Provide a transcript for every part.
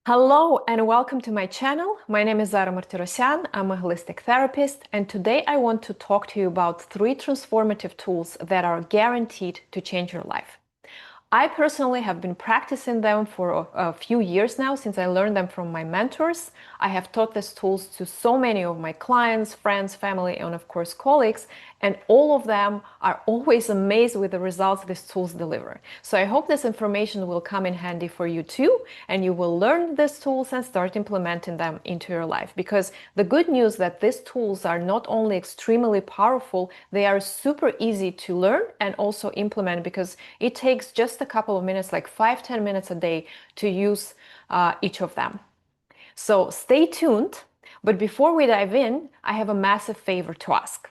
Hello and welcome to my channel. My name is Zara Martirosyan. I'm a holistic therapist, and today I want to talk to you about 3 transformative tools that are guaranteed to change your life. I personally have been practicing them for a few years now since I learned them from my mentors. I have taught these tools to so many of my clients, friends, family, and of course colleagues, and all of them are always amazed with the results these tools deliver. So I hope this information will come in handy for you too, and you will learn these tools and start implementing them into your life. Because the good news that these tools are not only extremely powerful, they are super easy to learn and also implement, because it takes just a couple of minutes, like 5-10 minutes a day, to use each of them. So stay tuned. But before we dive in, I have a massive favor to ask.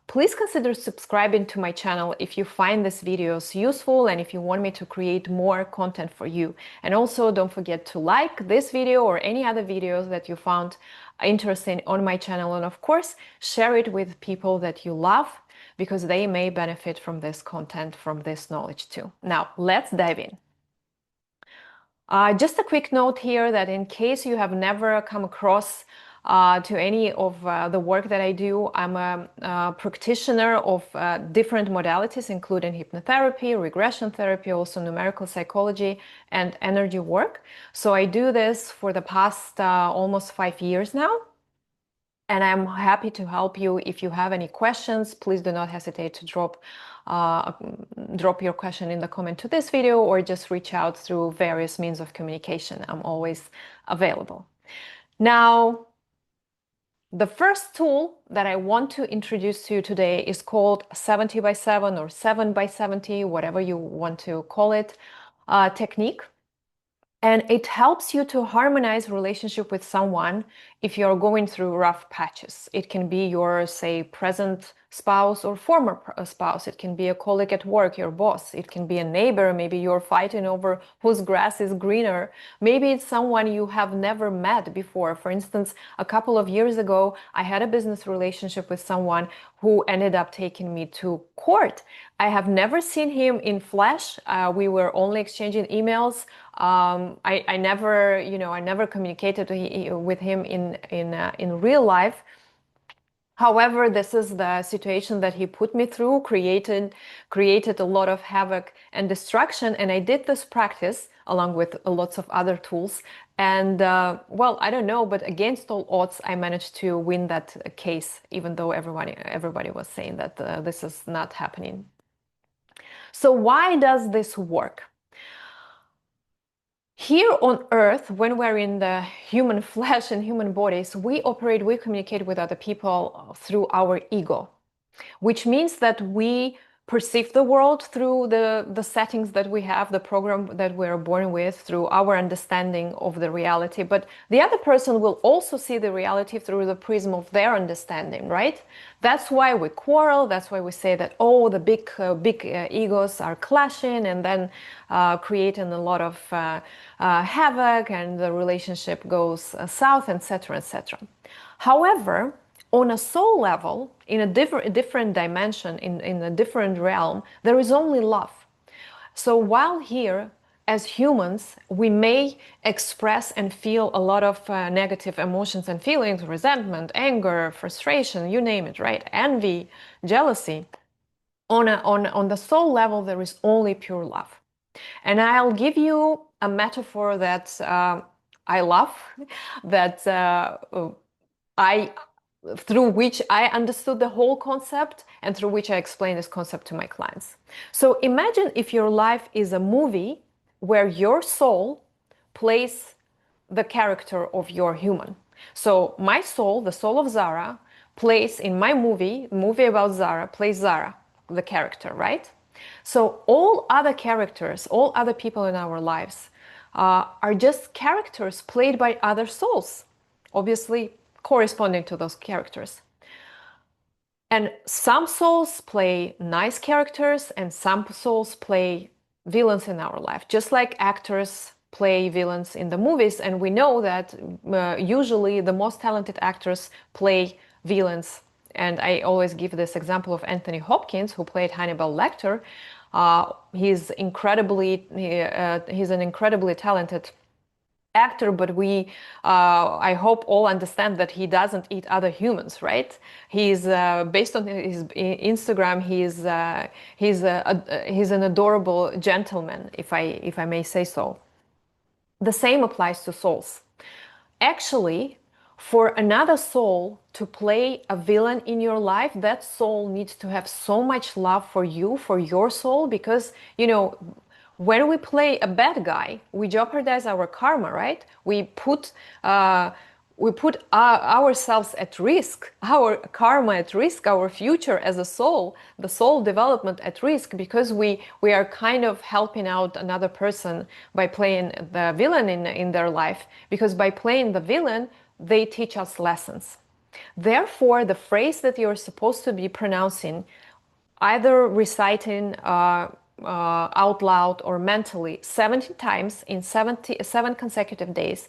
Please consider subscribing to my channel if you find these videos useful and if you want me to create more content for you. And also don't forget to like this video or any other videos that you found interesting on my channel. And of course, share it with people that you love, because they may benefit from this content, from this knowledge too. Now, let's dive in. Just a quick note here that in case you have never come across to any of the work that I do, I'm a practitioner of different modalities, including hypnotherapy, regression therapy, also numerical psychology, and energy work. So I do this for the past almost 5 years now. And I'm happy to help you. If you have any questions, please do not hesitate to drop your question in the comment to this video, or just reach out through various means of communication. I'm always available. Now, the first tool that I want to introduce to you today is called 70 by 7 or 7 by 70, whatever you want to call it, technique. And it helps you to harmonize relationship with someone if you're going through rough patches. It can be your, say, present spouse or former spouse. It can be a colleague at work, your boss. It can be a neighbor. Maybe you're fighting over whose grass is greener. Maybe it's someone you have never met before. For instance, a couple of years ago, I had a business relationship with someone who ended up taking me to court. I have never seen him in flesh. We were only exchanging emails. I never communicated with him in real life. However, this is the situation that he put me through, created a lot of havoc and destruction. And I did this practice along with lots of other tools. And well, I don't know, but against all odds, I managed to win that case, even though everybody was saying that this is not happening. So why does this work? Here on Earth, when we're in the human flesh and human bodies, we communicate with other people through our ego, which means that we perceive the world through the settings that we have, the program that we're born with, through our understanding of the reality. But the other person will also see the reality through the prism of their understanding, right? That's why we quarrel. That's why we say that, oh, the big egos are clashing and then creating a lot of havoc, and the relationship goes south, etc., etc. However, on a soul level, in a different dimension, in a different realm, there is only love. So while here, as humans, we may express and feel a lot of negative emotions and feelings, resentment, anger, frustration, you name it, right? Envy, jealousy. On the soul level, there is only pure love. And I'll give you a metaphor that I love, that through which I understood the whole concept and through which I explain this concept to my clients. So imagine if your life is a movie where your soul plays the character of your human. So my soul, the soul of Zara, plays in my movie about Zara, plays Zara, the character, right? So all other characters, all other people in our lives are just characters played by other souls, obviously corresponding to those characters. And some souls play nice characters and some souls play villains in our life, just like actors play villains in the movies. And we know that usually the most talented actors play villains. And I always give this example of Anthony Hopkins, who played Hannibal Lecter. He's an incredibly talented actor, but I hope all understand that he doesn't eat other humans, right? He's based on his Instagram. He's an adorable gentleman, if I may say so. The same applies to souls. Actually, for another soul to play a villain in your life, that soul needs to have so much love for you, for your soul, because, when we play a bad guy, we jeopardize our karma, right? We put ourselves at risk, our karma at risk, our future as a soul, the soul development at risk, because we are kind of helping out another person by playing the villain in their life. Because by playing the villain, they teach us lessons. Therefore, the phrase that you're supposed to be pronouncing, either reciting out loud or mentally 70 times in 77 consecutive days,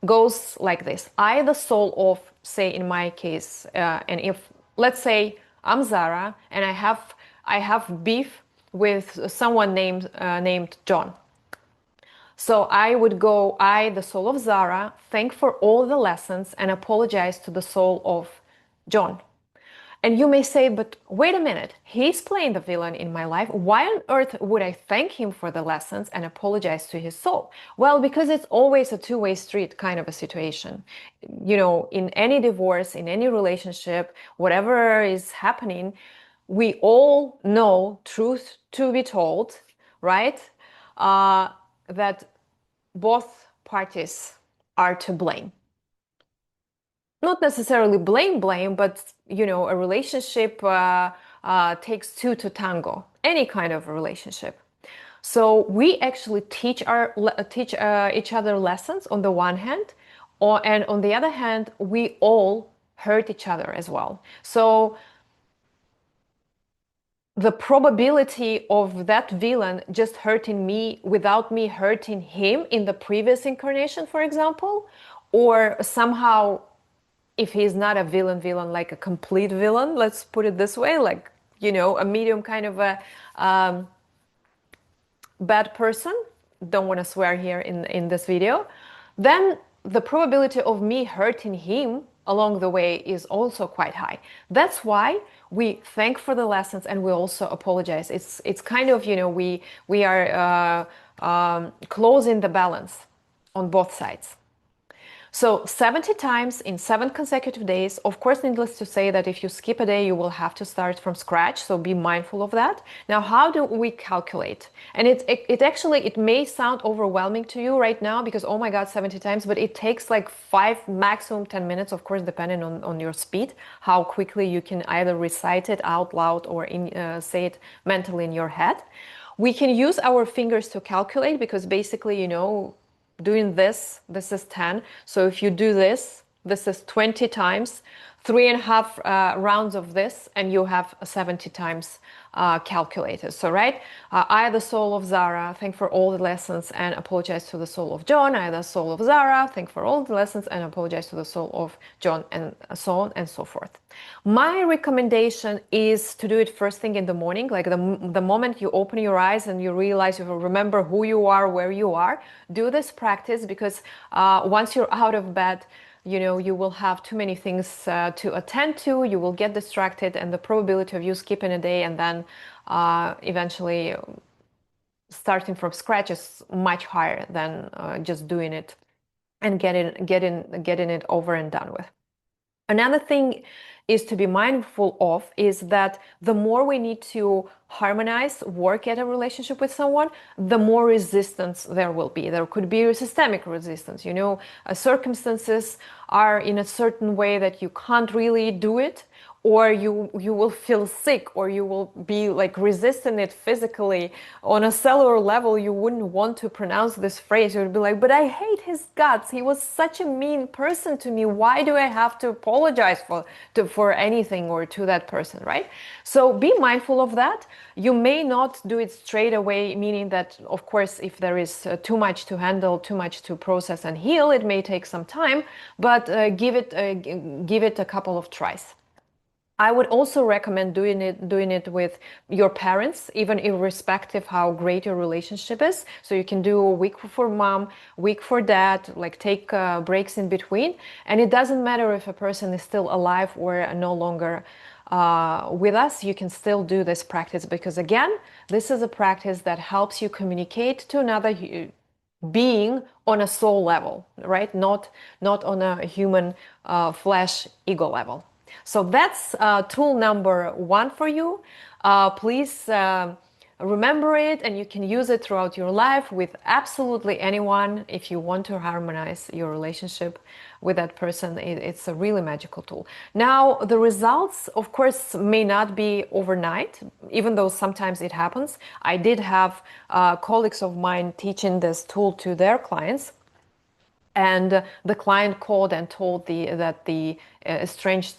goes like this. I, the soul of, say in my case, and if, let's say I'm Zara and I have beef with someone named John. So I would go, I, the soul of Zara, thank for all the lessons and apologize to the soul of John. And you may say, but wait a minute, he's playing the villain in my life. Why on earth would I thank him for the lessons and apologize to his soul? Well, because it's always a two-way street kind of a situation. In any divorce, in any relationship, whatever is happening, we all know, truth to be told, right? That both parties are to blame. Not necessarily blame, but a relationship takes two to tango. Any kind of a relationship. So we actually teach each other lessons on the one hand, and on the other hand, we all hurt each other as well. So the probability of that villain just hurting me without me hurting him in the previous incarnation, for example, or somehow, if he's not a villain, like a complete villain, let's put it this way, like, a medium kind of a bad person, don't want to swear here in this video, then the probability of me hurting him along the way is also quite high. That's why we thank for the lessons and we also apologize. It's kind of, we are closing the balance on both sides. So 70 times in 7 consecutive days. Of course, needless to say that if you skip a day, you will have to start from scratch. So be mindful of that. Now, how do we calculate? And it may sound overwhelming to you right now because, oh my God, 70 times, but it takes like 5, maximum 10 minutes, of course, depending on your speed, how quickly you can either recite it out loud or say it mentally in your head. We can use our fingers to calculate because basically, doing this is 10. So if you do this is 20 times, 3.5 rounds of this, and you have 70 times calculated. So, right, I, the soul of Zara, thank for all the lessons and apologize to the soul of John. I, the soul of Zara, thank for all the lessons and apologize to the soul of John, and so on and so forth. My recommendation is to do it first thing in the morning, like the moment you open your eyes and you realize, you remember who you are, where you are. Do this practice because once you're out of bed, you will have too many things to attend to, you will get distracted, and the probability of you skipping a day and then eventually starting from scratch is much higher than just doing it and getting it over and done with. Another thing is to be mindful of is that the more we need to harmonize, work at a relationship with someone, the more resistance there will be. There could be systemic resistance. Circumstances are in a certain way that you can't really do it, or you will feel sick, or you will be like resisting it physically. On a cellular level, you wouldn't want to pronounce this phrase. You would be like, but I hate his guts. He was such a mean person to me. Why do I have to apologize for anything or to that person, right? So be mindful of that. You may not do it straight away, meaning that, of course, if there is too much to handle, too much to process and heal, it may take some time, but give it a couple of tries. I would also recommend doing it with your parents, even irrespective how great your relationship is. So you can do a week for mom, week for dad, like take breaks in between. And it doesn't matter if a person is still alive or no longer with us, you can still do this practice because again, this is a practice that helps you communicate to another being on a soul level, right? Not on a human flesh ego level. So that's tool number one for you. Please remember it, and you can use it throughout your life with absolutely anyone if you want to harmonize your relationship with that person. It's a really magical tool. Now, the results, of course, may not be overnight, even though sometimes it happens. I did have colleagues of mine teaching this tool to their clients, and the client called and told that the estranged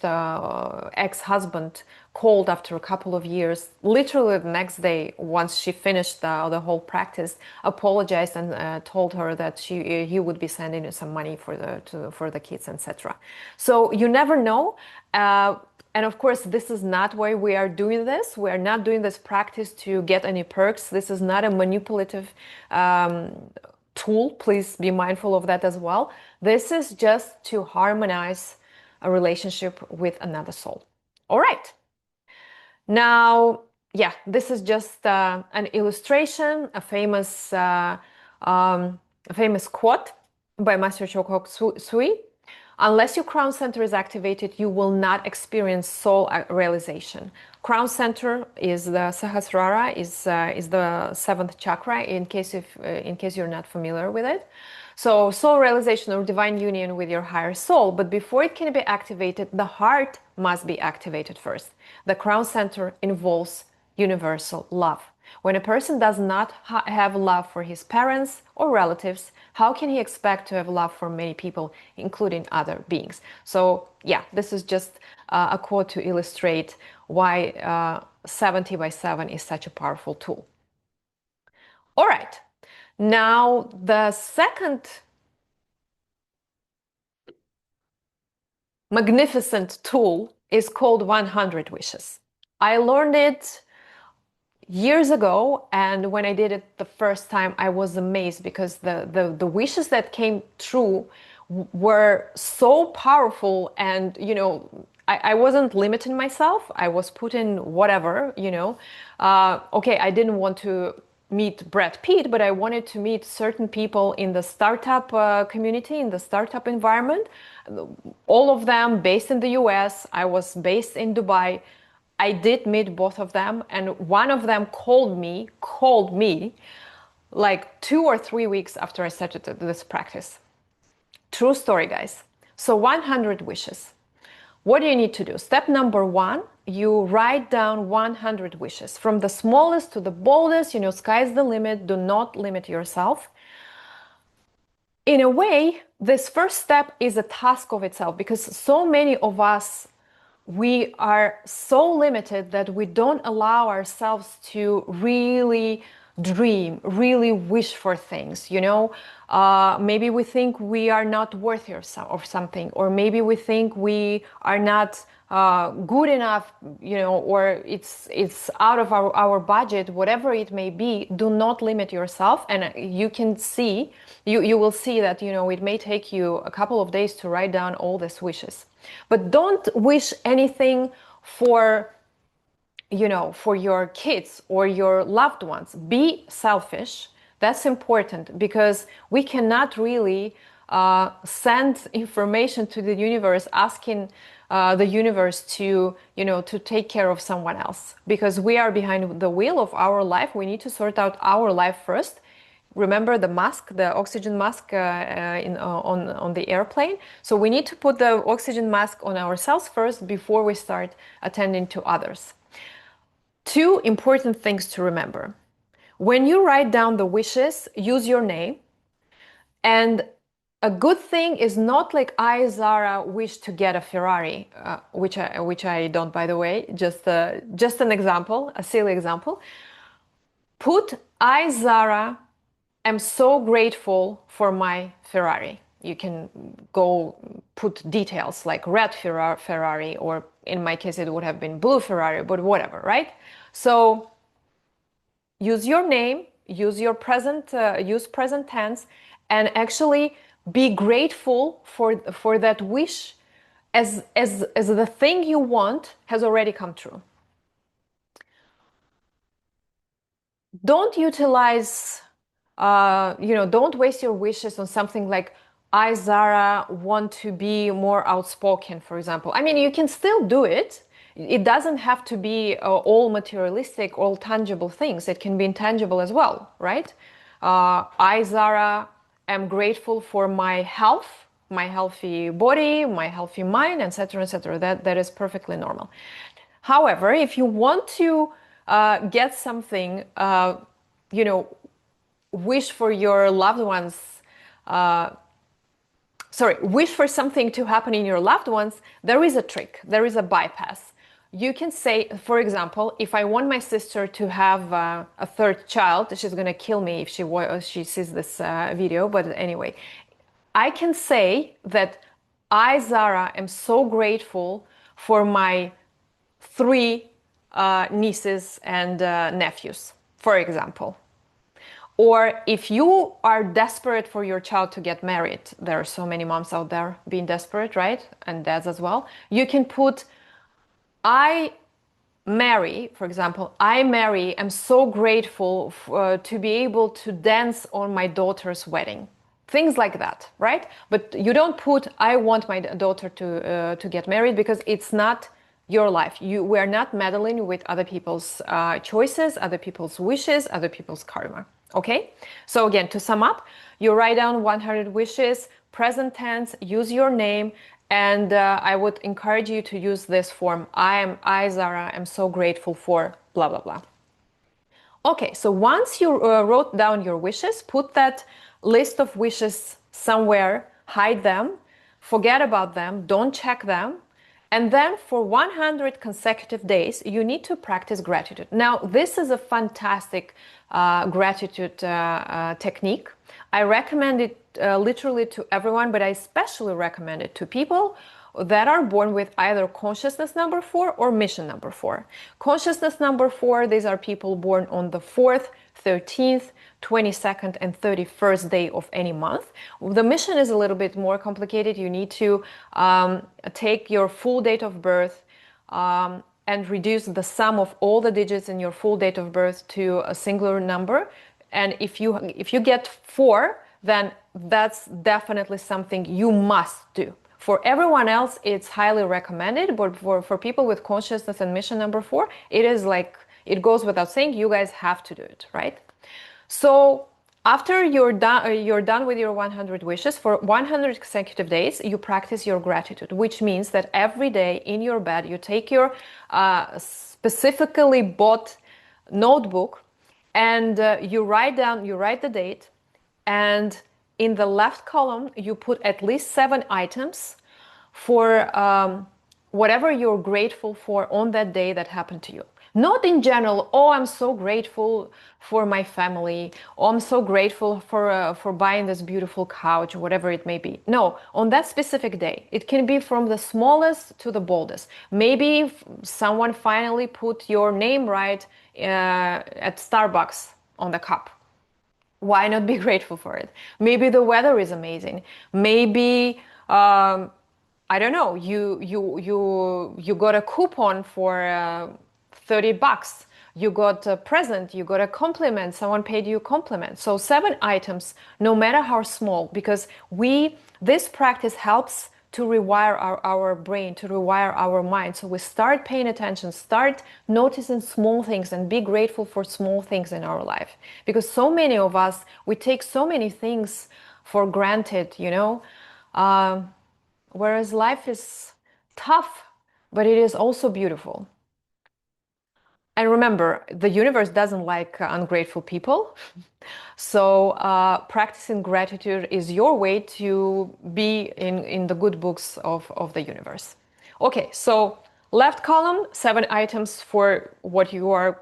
ex-husband called after a couple of years, literally the next day, once she finished the whole practice, apologized and told her that he would be sending some money for the kids, etc. So you never know. And of course, this is not why we are doing this. We are not doing this practice to get any perks. This is not a manipulative tool. Please be mindful of that as well. This is just to harmonize a relationship with another soul. All right. Now, yeah, this is just an illustration, a famous quote by Master Chogyam Sui. Unless your crown center is activated, you will not experience soul realization. Crown center is the Sahasrara, is the seventh chakra. In case you're not familiar with it, so soul realization or divine union with your higher soul. But before it can be activated, the heart must be activated first. The crown center involves universal love. When a person does not have love for his parents or relatives, how can he expect to have love for many people, including other beings? So yeah, this is just a quote to illustrate why 70 by 7 is such a powerful tool. All right, now the second magnificent tool is called 100 wishes. I learned it years ago, and when I did it the first time, I was amazed because the wishes that came true were so powerful. And I wasn't limiting myself. I was putting whatever, okay, I didn't want to meet Brad Pitt, but I wanted to meet certain people in the startup community, in the startup environment, all of them based in the US. I was based in Dubai. I did meet both of them, and one of them called me like 2 or 3 weeks after I started this practice. True story, guys. So 100 wishes. What do you need to do? Step number one, you write down 100 wishes from the smallest to the boldest. Sky's the limit. Do not limit yourself. In a way, this first step is a task of itself because so many of us, we are so limited that we don't allow ourselves to really dream, really wish for things. Maybe we think we are not worthy of something, or maybe we think we are not good enough, or it's out of our budget, whatever it may be. Do not limit yourself, and you can see, you will see that it may take you a couple of days to write down all these wishes. But don't wish anything for your kids or your loved ones. Be selfish. That's important because we cannot really send information to the universe asking the universe to take care of someone else, because we are behind the wheel of our life. We need to sort out our life first. Remember the mask, the oxygen mask on the airplane? So we need to put the oxygen mask on ourselves first before we start attending to others. Two important things to remember. When you write down the wishes, use your name. And a good thing is not like I, Zara, wish to get a Ferrari, which I don't, by the way. Just an example, a silly example. Put I, Zara, am so grateful for my Ferrari. You can go put details like red Ferrari, or in my case, it would have been blue Ferrari, but whatever, right? So use your name, use your use present tense, and actually be grateful for that wish, as the thing you want has already come true. Don't utilize, don't waste your wishes on something like, I, Zara, want to be more outspoken, for example. I mean, you can still do it. It doesn't have to be all materialistic, all tangible things. It can be intangible as well, right? I, Zara, am grateful for my health, my healthy body, my healthy mind, etc., etc. That is perfectly normal. However, if you want to get something, you know, wish for your loved ones, wish for something to happen in your loved ones, there is a trick, there is a bypass. You can say, for example, if I want my sister to have a third child, she's going to kill me if she sees this video, but anyway, I can say that I, Zara, am so grateful for my three nieces and nephews, for example. Or if you are desperate for your child to get married, there are so many moms out there being desperate, right? And dads as well. You can put, I, Mary, for example, I, Mary, am so grateful to be able to dance on my daughter's wedding. Things like that, right? But you don't put, I want my daughter to get married, because it's not your life. We're not meddling with other people's choices, other people's wishes, other people's karma. Okay? So again, to sum up, you write down 100 wishes, present tense, use your name, and I would encourage you to use this form. I, Zara, am so grateful for blah, blah, blah. Okay, so once you wrote down your wishes, put that list of wishes somewhere, hide them, forget about them, don't check them. And then for 100 consecutive days, you need to practice gratitude. Now, this is a fantastic gratitude technique. I recommend it literally to everyone, but I especially recommend it to people that are born with either consciousness number 4 or mission number 4. Consciousness number 4, these are people born on the 4th, 13th, 22nd, and 31st day of any month. The mission is a little bit more complicated. You need to take your full date of birth and reduce the sum of all the digits in your full date of birth to a singular number. And if you get 4, then that's definitely something you must do. For everyone else, it's highly recommended, but for people with consciousness and mission number 4, it is like, it goes without saying, you guys have to do it, right? So after you're done with your 100 wishes, for 100 consecutive days, you practice your gratitude, which means that every day in your bed, you take your specifically bought notebook and you write the date, and in the left column, you put at least 7 items for whatever you're grateful for on that day that happened to you. Not in general, oh, I'm so grateful for my family, or I'm so grateful for buying this beautiful couch, whatever it may be. No, on that specific day. It can be from the smallest to the boldest. Maybe someone finally put your name right at Starbucks on the cup. Why not be grateful for it? Maybe the weather is amazing. Maybe I don't know. You got a coupon for $30. You got a present. You got a compliment. Someone paid you a compliment. So 7 items, no matter how small, because this practice helps to rewire our brain, to rewire our mind. So we start paying attention, start noticing small things, and be grateful for small things in our life. Because so many of us, we take so many things for granted, whereas life is tough, but it is also beautiful. And remember, the universe doesn't like ungrateful people. So practicing gratitude is your way to be in the good books of the universe. Okay, so left column, 7 items for what you are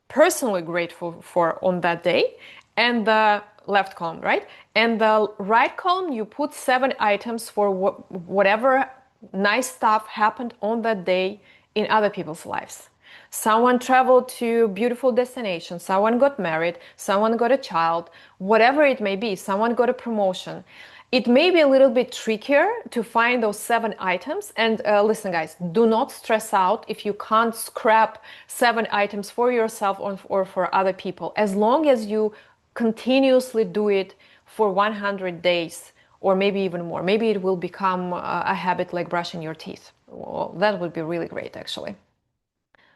personally grateful for on that day. And the left column, right? And the right column, you put 7 items for whatever nice stuff happened on that day in other people's lives. Someone traveled to beautiful destinations, someone got married, someone got a child, whatever it may be, someone got a promotion. It may be a little bit trickier to find those 7 items. And listen, guys, do not stress out if you can't scrap 7 items for yourself or for other people. As long as you continuously do it for 100 days or maybe even more, maybe it will become a habit like brushing your teeth. Well, that would be really great, actually.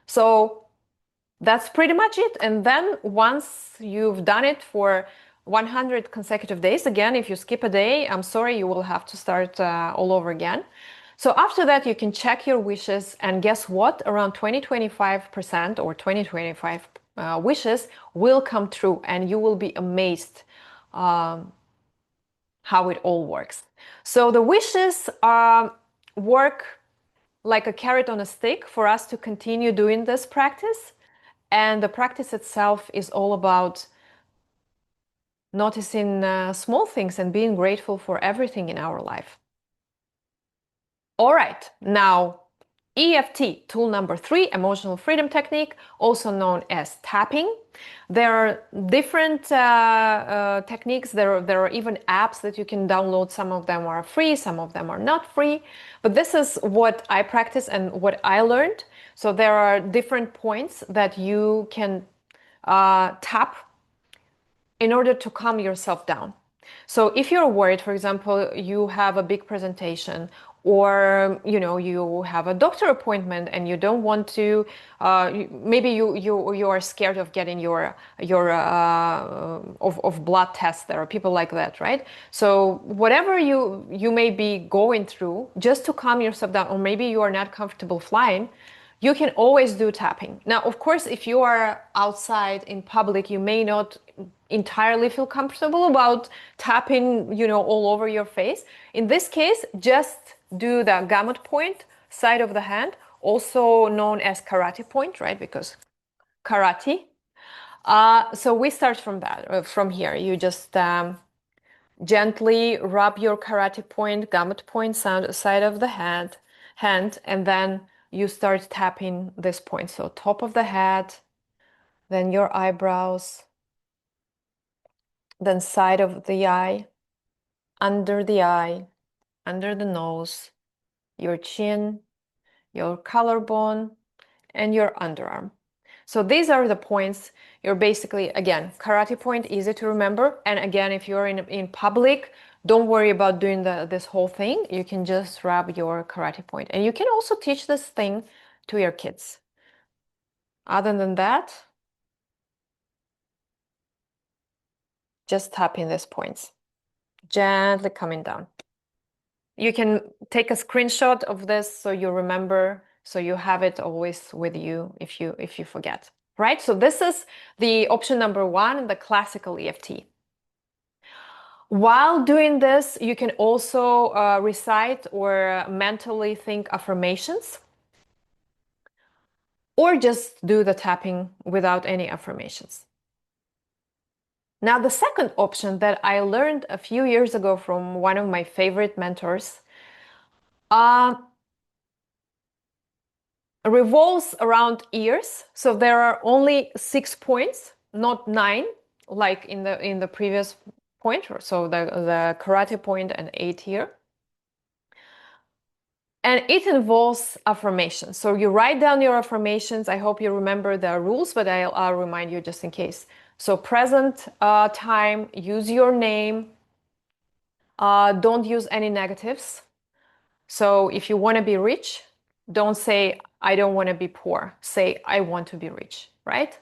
So that's pretty much it. And then once you've done it for 100 consecutive days, again, if you skip a day, I'm sorry, you will have to start all over again. So after that, you can check your wishes, and guess what? Around 20-25% or 20-25 wishes will come true, and you will be amazed how it all works. So the wishes work like a carrot on a stick for us to continue doing this practice. And the practice itself is all about noticing small things and being grateful for everything in our life. All right, now EFT, tool number 3, emotional freedom technique, also known as tapping. There are different techniques. There are even apps that you can download. Some of them are free, some of them are not free. But this is what I practice and what I learned. So there are different points that you can tap in order to calm yourself down. So if you're worried, for example, you have a big presentation, or you have a doctor appointment and you don't want to, maybe you are scared of getting your of blood tests. There are people like that, right? So whatever you may be going through, just to calm yourself down, or maybe you are not comfortable flying, you can always do tapping. Now, of course, if you are outside in public, you may not entirely feel comfortable about tapping, all over your face. In this case, just do the gamut point, side of the hand, also known as karate point, right? Because karate. So we start from that, from here. You just gently rub your karate point, gamut point, side of the hand, and then you start tapping this point. So top of the head, then your eyebrows, then side of the eye, under the nose, your chin, your collarbone, and your underarm. So these are the points. You're basically, again, karate point, easy to remember. And again, if you're in public, don't worry about doing this whole thing. You can just rub your karate point. And you can also teach this thing to your kids. Other than that, just tapping these points, gently coming down. You can take a screenshot of this so you remember, so you have it always with you if you forget, right? So this is the option number 1, the classical EFT. While doing this, you can also recite or mentally think affirmations, or just do the tapping without any affirmations. Now, the second option that I learned a few years ago from one of my favorite mentors revolves around ears. So there are only 6 points, not 9, like in the previous point. So the karate point and 8 here. And it involves affirmations. So you write down your affirmations. I hope you remember the rules, but I'll remind you just in case. So present time, use your name. Don't use any negatives. So if you want to be rich, don't say, I don't want to be poor. Say, I want to be rich, right?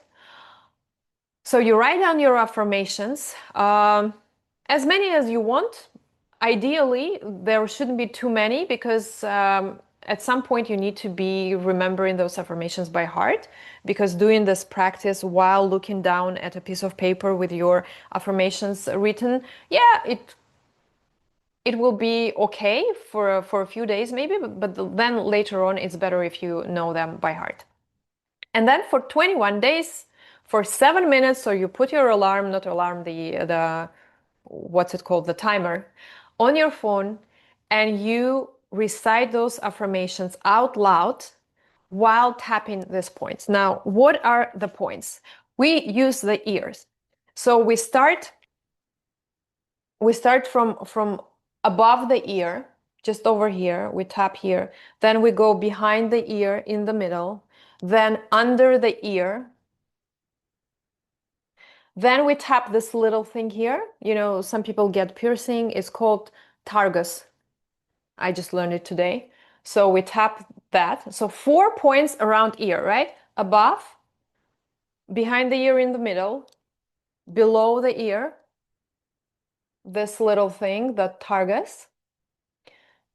So you write down your affirmations, as many as you want. Ideally, there shouldn't be too many, because at some point you need to be remembering those affirmations by heart, because doing this practice while looking down at a piece of paper with your affirmations written, yeah, it will be okay for a few days maybe, but then later on it's better if you know them by heart. And then for 21 days, for 7 minutes. So you put your alarm, not alarm, the what's it called, the timer on your phone, and you recite those affirmations out loud while tapping these points. Now, what are the points? We use the ears. So we start from above the ear, just over here. We tap here. Then we go behind the ear in the middle, then under the ear. Then we tap this little thing here. You know, some people get piercing. It's called targus. I just learned it today. So we tap that. So 4 points around ear, right? Above, behind the ear in the middle, below the ear, this little thing, the targus.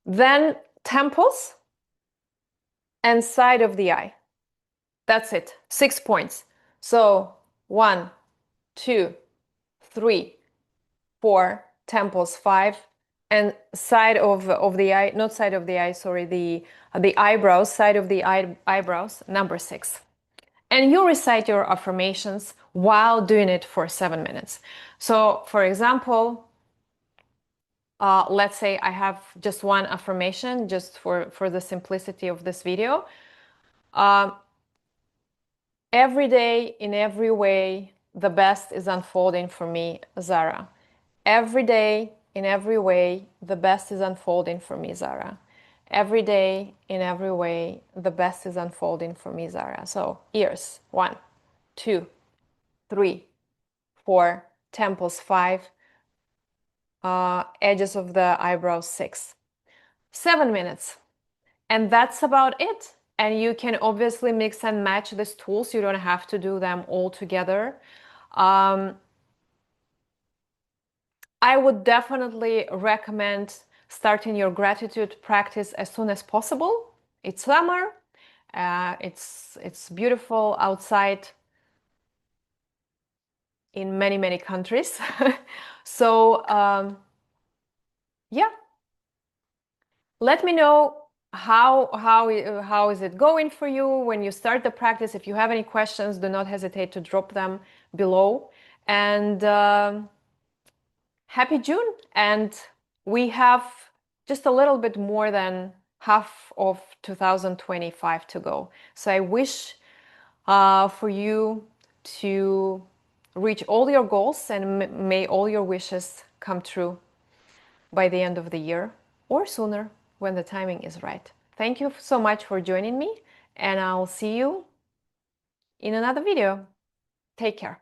Then temples and side of the eye. That's it. 6 points. So 1, 2, 3, 4, temples 5, and side of the eye, not side of the eye, sorry, the eyebrows, side of the eyebrows, number 6. And you recite your affirmations while doing it for 7 minutes. So, for example, let's say I have just one affirmation, just for the simplicity of this video. Every day, in every way, the best is unfolding for me, Zara. Every day, in every way, the best is unfolding for me, Zara. Every day, in every way, the best is unfolding for me, Zara. So, ears, 1, 2, 3, 4, temples, 5, edges of the eyebrows, 6. 7 minutes. And that's about it. And you can obviously mix and match these tools. You don't have to do them all together. I would definitely recommend starting your gratitude practice as soon as possible. It's summer. It's beautiful outside in many countries. So yeah, let me know how is it going for you when you start the practice. If you have any questions, do not hesitate to drop them below. And happy June. And we have just a little bit more than half of 2025 to go. So I wish for you to reach all your goals, and may all your wishes come true by the end of the year or sooner when the timing is right. Thank you so much for joining me, and I'll see you in another video. Take care.